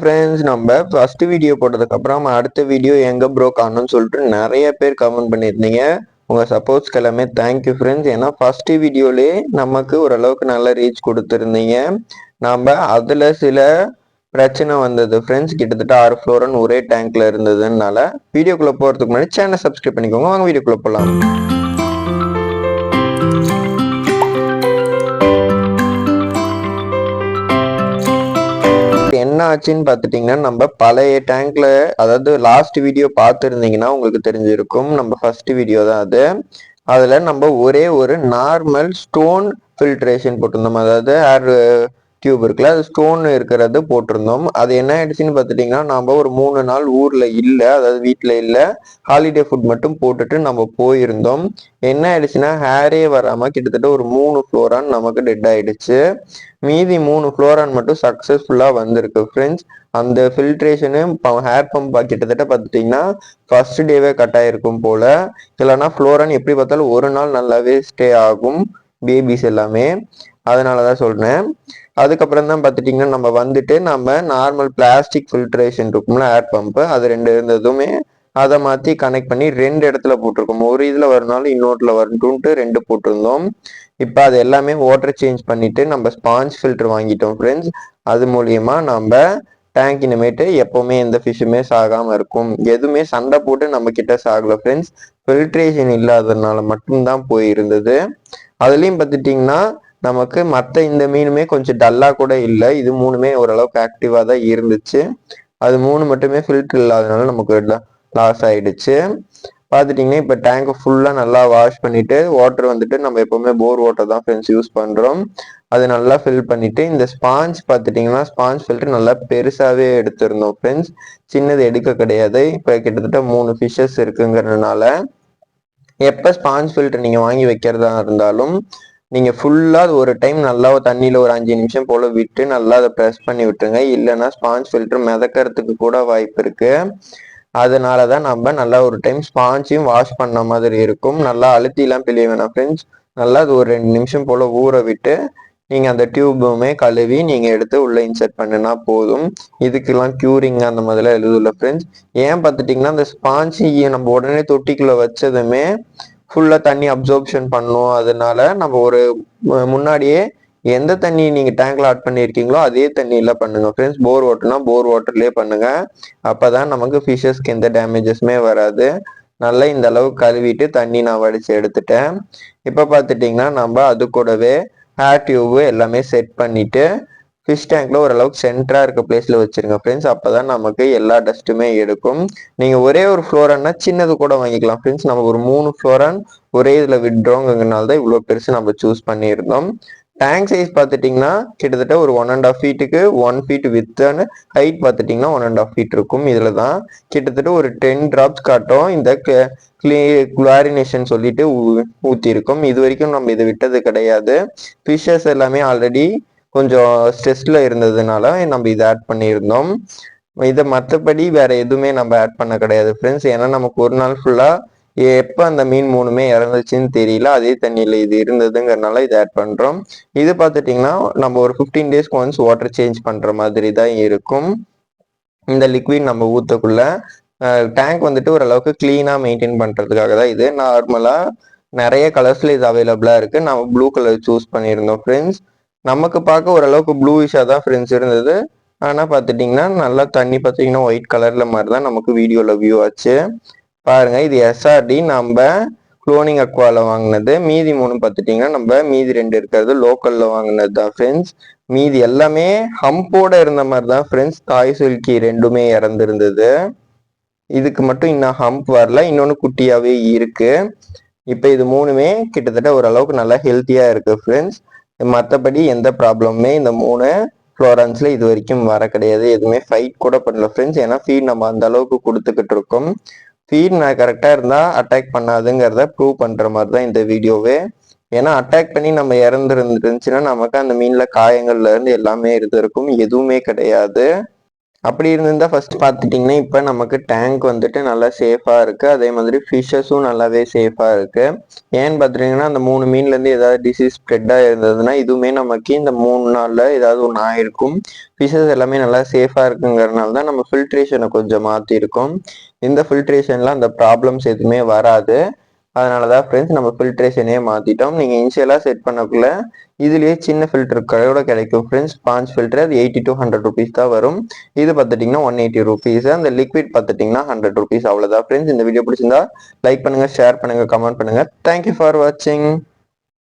Friends, நம்ம first video போட்டதுக்கப்புறம் அடுத்த வீடியோ எங்கே ப்ரோ காணும்னு சொல்லிட்டு நிறைய பேர் கமெண்ட் பண்ணியிருந்தீங்க. உங்கள் சப்போர்ட்ஸ்க்கு எல்லாமே தேங்க்யூ ஃப்ரெண்ட்ஸ். ஏன்னா ஃபர்ஸ்ட் வீடியோலே நமக்கு ஓரளவுக்கு நல்ல ரீச் கொடுத்துருந்தீங்க. நம்ம அதில் சில பிரச்சனை வந்தது ஃப்ரெண்ட்ஸ். கிட்டத்தட்ட 6 ஃப்ளோரன் ஒரே டேங்க்ல இருந்ததுனால வீடியோக்குள்ளே போகிறதுக்கு முன்னாடி சேனலை சப்ஸ்கிரைப் பண்ணிக்கோங்க. வாங்க வீடியோக்குள்ளே போகலாம். என்ன ஆச்சுன்னு பார்த்துட்டிங்கன்னா, நம்ம பழைய டேங்க்ல, அதாவது லாஸ்ட் வீடியோ பார்த்துருந்தீங்கன்னா உங்களுக்கு தெரிஞ்சிருக்கும். நம்ம ஃபர்ஸ்ட் வீடியோ தான் அது. அதில் நம்ம ஒரே ஒரு நார்மல் ஸ்டோன் ஃபில்ட்ரேஷன் போட்டிருந்தோம். அதாவது ஏர் டியூப் இருக்குல்ல, அது ஸ்டோன் இருக்கிறது போட்டிருந்தோம். அது என்ன ஆயிடுச்சுன்னு பார்த்துட்டிங்கன்னா, நம்ம ஒரு 3 நாள் ஊரில் இல்லை, அதாவது வீட்டில் இல்லை, ஹாலிடே ஃபுட் மட்டும் போட்டுட்டு நம்ம போயிருந்தோம். என்ன ஆயிடுச்சுன்னா, ஹேரே வராமல் கிட்டத்தட்ட ஒரு 3 ஃப்ளோரான் நமக்கு டெட் ஆயிடுச்சு. மீதி 3 ஃப்ளோரான் மட்டும் சக்ஸஸ்ஃபுல்லாக வந்திருக்கு ஃப்ரெண்ட்ஸ். அந்த ஃபில்ட்ரேஷனு ஹேர் பம்ப் கிட்டத்தட்ட பார்த்துட்டிங்கன்னா ஃபர்ஸ்ட் டேவே கட் ஆகிருக்கும் போல். இல்லைனா ஃப்ளோரான் எப்படி பார்த்தாலும் ஒரு நாள் நல்லாவே ஸ்டே ஆகும், பேபிஸ் எல்லாமே. அதனால தான் சொல்கிறேன். அதுக்கப்புறம் தான் பார்த்துட்டிங்கன்னா நம்ம வந்துட்டு நம்ம நார்மல் பிளாஸ்டிக் ஃபில்ட்ரேஷன் இருக்கும்ல, ஏர் பம்பு, அது 2 இருந்ததுமே அதை மாற்றி கனெக்ட் பண்ணி 2 இடத்துல போட்டிருக்கோம். ஒரு இதில் வரனாலும் இன்னொருல வரட்டும்ட்டு 2 போட்டிருந்தோம். இப்போ அது எல்லாமே வாட்டர் சேஞ்ச் பண்ணிட்டு நம்ம ஸ்பாஞ்ச் ஃபில்டர் வாங்கிட்டோம் ஃப்ரெண்ட்ஸ். அது மூலியமா நம்ம டேங்க் இனிமேட்டு எப்பவுமே எந்த ஃபிஷ்ஷுமே சாகாமல் இருக்கும். எதுவுமே சண்டை போட்டு நம்ம கிட்ட சாகல ஃப்ரெண்ட்ஸ். ஃபில்ட்ரேஷன் இல்லாததுனால மட்டும்தான் போயிருந்தது. அதுலேயும் பார்த்துட்டிங்கன்னா நமக்கு மற்ற இந்த மீனுமே கொஞ்சம் டல்லாக கூட இல்லை. இது 3மே ஓரளவுக்கு ஆக்டிவாக தான் இருந்துச்சு. அது 3 மட்டுமே ஃபில்டர் இல்லாததுனால நமக்கு லாஸ் ஆயிடுச்சு. பார்த்துட்டிங்கன்னா இப்போ டேங்கை ஃபுல்லாக நல்லா வாஷ் பண்ணிவிட்டு வாட்டர் வந்துட்டு நம்ம எப்போவுமே போர் வாட்டர் தான் ஃப்ரெண்ட்ஸ் யூஸ் பண்ணுறோம். அது நல்லா ஃபில் பண்ணிவிட்டு இந்த ஸ்பாஞ்ச் பார்த்துட்டிங்கன்னா ஸ்பாஞ்ச் ஃபில்டர் நல்லா பெருசாகவே எடுத்திருந்தோம் ஃப்ரெண்ட்ஸ். சின்னது எடுக்க கிடையாது. இப்போ கிட்டத்தட்ட 3 ஃபிஷ்ஷஸ் இருக்குங்கிறதுனால எப்போ ஸ்பாஞ்ச் ஃபில்டர் நீங்கள் வாங்கி வைக்கிறதா இருந்தாலும் நீங்கள் ஃபுல்லாக ஒரு டைம் நல்லா தண்ணியில் ஒரு 5 நிமிஷம் போல் விட்டு நல்லா அதை ப்ரெஸ் பண்ணி விட்டுருங்க. இல்லைன்னா ஸ்பாஞ்ச் ஃபில்டர் மிதக்கிறதுக்கு கூட வாய்ப்பு இருக்குது. அதனால தான் நம்ம நல்லா ஒரு டைம் ஸ்பாஞ்சையும் வாஷ் பண்ண மாதிரி இருக்கும். நல்லா அழுத்திலாம் பிழிய வேணாம் ஃப்ரெண்ட்ஸ். நல்லா அது ஒரு 2 நிமிஷம் போல் ஊற விட்டு நீங்கள் அந்த டியூபுமே கழுவி நீங்கள் எடுத்து உள்ளே இன்சர்ட் பண்ணினா போதும். இதுக்கெல்லாம் க்யூரிங் அந்த மாதிரிலாம் எழுதுல ஃப்ரெண்ட்ஸ். ஏன் பார்த்துட்டிங்கன்னா அந்த ஸ்பாஞ்சு நம்ம உடனே தொட்டிக்குள்ளே வச்சதுமே ஃபுல்லாக தண்ணி அப்சர்ப்ஷன் பண்ணும். அதனால நம்ம ஒரு முன்னாடியே எந்த தண்ணி நீங்கள் டேங்க்ல ஆட் பண்ணியிருக்கீங்களோ அதே தண்ணியில் பண்ணுங்க ஃப்ரெண்ட்ஸ். போர் வாட்டர்னா போர் வாட்டர்லேயே பண்ணுங்க. அப்போ தான் நமக்கு ஃபிஷ்ஷஸ்க்கு எந்த டேமேஜஸுமே வராது. நல்லா இந்த அளவு கழுவிட்டு தண்ணி நான் வடித்து எடுத்துட்டேன். இப்போ பார்த்துட்டிங்கன்னா நம்ம அது கூடவே ஹேர் டியூபு எல்லாமே செட் பண்ணிவிட்டு ஃபிஷ் டேங்க்ல ஓரளவுக்கு சென்டராக இருக்க பிளேஸில் வச்சுருங்க ஃப்ரெண்ட்ஸ். அப்போ தான் நமக்கு எல்லா டஸ்ட்டுமே எடுக்கும். நீங்கள் ஒரே ஒரு ஃப்ளோரான்னா சின்னது கூட வாங்கிக்கலாம் ஃப்ரெண்ட்ஸ். நம்ம ஒரு 3 ஃப்ளோரான் ஒரே இதில் விட்றோங்கிறதுனால தான் இவ்வளோ பெருசு நம்ம சூஸ் பண்ணியிருந்தோம். டேங்க் சைஸ் பார்த்துட்டிங்கன்னா கிட்டத்தட்ட ஒரு 1.5 ஃபீட்டுக்கு 1 ஃபீட் வித்துன்னு, ஹைட் பார்த்துட்டிங்கன்னா 1.5 ஃபீட் இருக்கும். இதில் தான் கிட்டத்தட்ட ஒரு 10 டிராப்ஸ் காட்டும். இந்த குளாரினேஷன் சொல்லிட்டு ஊற்றிருக்கும். இது வரைக்கும் நம்ம இதை விட்டது கிடையாது. ஃபிஷ்ஷஸ் எல்லாமே ஆல்ரெடி கொஞ்சம் ஸ்ட்ரெஸ்ல இருந்ததுனால நம்ம இதை ஆட் பண்ணியிருந்தோம். இதை மற்றபடி வேற எதுவுமே நம்ம ஆட் பண்ண கிடையாது ஃப்ரெண்ட்ஸ். ஏன்னா நமக்கு ஒரு நாள் ஃபுல்லா எப்போ அந்த மீன் 3மே இறந்துச்சுன்னு தெரியல. அதே தண்ணியில் இது இருந்ததுங்கிறனால இதை ஆட் பண்ணுறோம். இது பார்த்துட்டிங்கன்னா நம்ம ஒரு 15 டேஸ்க்கு ஒன்ஸ் வாட்டர் சேஞ்ச் பண்ணுற மாதிரி தான் இருக்கும். இந்த லிக்விட் நம்ம ஊற்றக்குள்ள டேங்க் வந்துட்டு ஓரளவுக்கு க்ளீனாக மெயின்டைன் பண்ணுறதுக்காக தான் இது. நார்மலாக நிறைய கலர்ஸில் இது அவைலபிளாக இருக்குது. நம்ம ப்ளூ கலர் சூஸ் பண்ணியிருந்தோம் ஃப்ரெண்ட்ஸ். நமக்கு பார்க்க ஓரளவுக்கு ப்ளூயிஷாக தான் ஃப்ரெண்ட்ஸ் இருந்தது. ஆனால் பார்த்துட்டிங்கன்னா நல்லா தண்ணி பார்த்தீங்கன்னா ஒயிட் கலரில் மாதிரி தான் நமக்கு வீடியோவில் வியூ ஆச்சு. பாருங்கள், இது எஸ்ஆர்டி நம்ம குளோனிங் அக்வாவில் வாங்கினது. மீதி 3 பார்த்துட்டிங்கன்னா நம்ம மீதி 2 இருக்கிறது லோக்கலில் வாங்கினது தான் ஃப்ரெண்ட்ஸ். மீதி எல்லாமே ஹம்போட இருந்த மாதிரி தான் ஃப்ரெண்ட்ஸ். தாய் சில்கி 2மே இறந்துருந்தது. இதுக்கு மட்டும் இன்னும் ஹம்ப் வரல, இன்னொன்று குட்டியாகவே இருக்கு. இப்போ இது 3மே கிட்டத்தட்ட ஓரளவுக்கு நல்லா ஹெல்த்தியாக இருக்கு ஃப்ரெண்ட்ஸ். மற்றபடி எந்த ப்ராப்ளமுமே இந்த 3 ஃப்ளோரான்ஸில் இது வரைக்கும் வர கிடையாது. எதுவுமே ஃபைட் கூட பண்ணல ஃப்ரெண்ட்ஸ். ஏன்னா ஃபீட் நம்ம அந்த அளவுக்கு கொடுத்துக்கிட்டு இருக்கோம். ஃபீட் நான் கரெக்டாக இருந்தால் அட்டாக் பண்ணாதுங்கிறத ப்ரூவ் பண்ணுற மாதிரி தான் இந்த வீடியோவே. ஏன்னா அட்டாக் பண்ணி நம்ம இறந்துருந்துருந்துச்சுன்னா நமக்கு அந்த மீனில் காயங்கள்ல இருந்து எல்லாமே இருந்திருக்கும். எதுவுமே கிடையாது. அப்படி இருந்திருந்தா ஃபர்ஸ்ட் பார்த்துட்டிங்கன்னா இப்போ நமக்கு டேங்க் வந்துட்டு நல்லா சேஃபாக இருக்குது. அதே மாதிரி ஃபிஷ்ஷஸும் நல்லாவே சேஃபாக இருக்குது. ஏன்னு பார்த்துட்டிங்கன்னா அந்த 3 மீன்லேருந்து ஏதாவது டிசீஸ் ஸ்ப்ரெட்டாக இருந்ததுன்னா இதுவுமே நமக்கு இந்த 3 நாளில் ஏதாவது ஒன்று ஆயிருக்கும். ஃபிஷ்ஷஸ் எல்லாமே நல்லா சேஃபாக இருக்குங்கிறதுனால தான் நம்ம ஃபில்ட்ரேஷனை கொஞ்சம் மாற்றிருக்கோம். இந்த ஃபில்ட்ரேஷனில் அந்த ப்ராப்ளம்ஸ் எதுவுமே வராது. அதனால தான் ஃப்ரெண்ட்ஸ் நம்ம ஃபில்ட்ரேஷனே மாற்றிட்டோம். நீங்கள் இனிஷியலாக செட் பண்ணக்குள்ள இதுலேயே சின்ன ஃபில்டர் கூட கிடைக்கும் ஃப்ரெண்ட்ஸ். ஸ்பாஞ்ச் ஃபில்டர் அது 80 to 100 rupees தான் வரும். இது பார்த்துட்டிங்கன்னா 180 rupees. அந்த லிக்விட் பார்த்துட்டிங்கன்னா 100 rupees. அவ்வளோதான் ஃப்ரெண்ட்ஸ். இந்த வீடியோ பிடிச்சிருந்தா லைக் பண்ணுங்கள், ஷேர் பண்ணுங்கள், கமெண்ட் பண்ணுங்கள். தேங்க்யூ ஃபார் வாட்சிங்.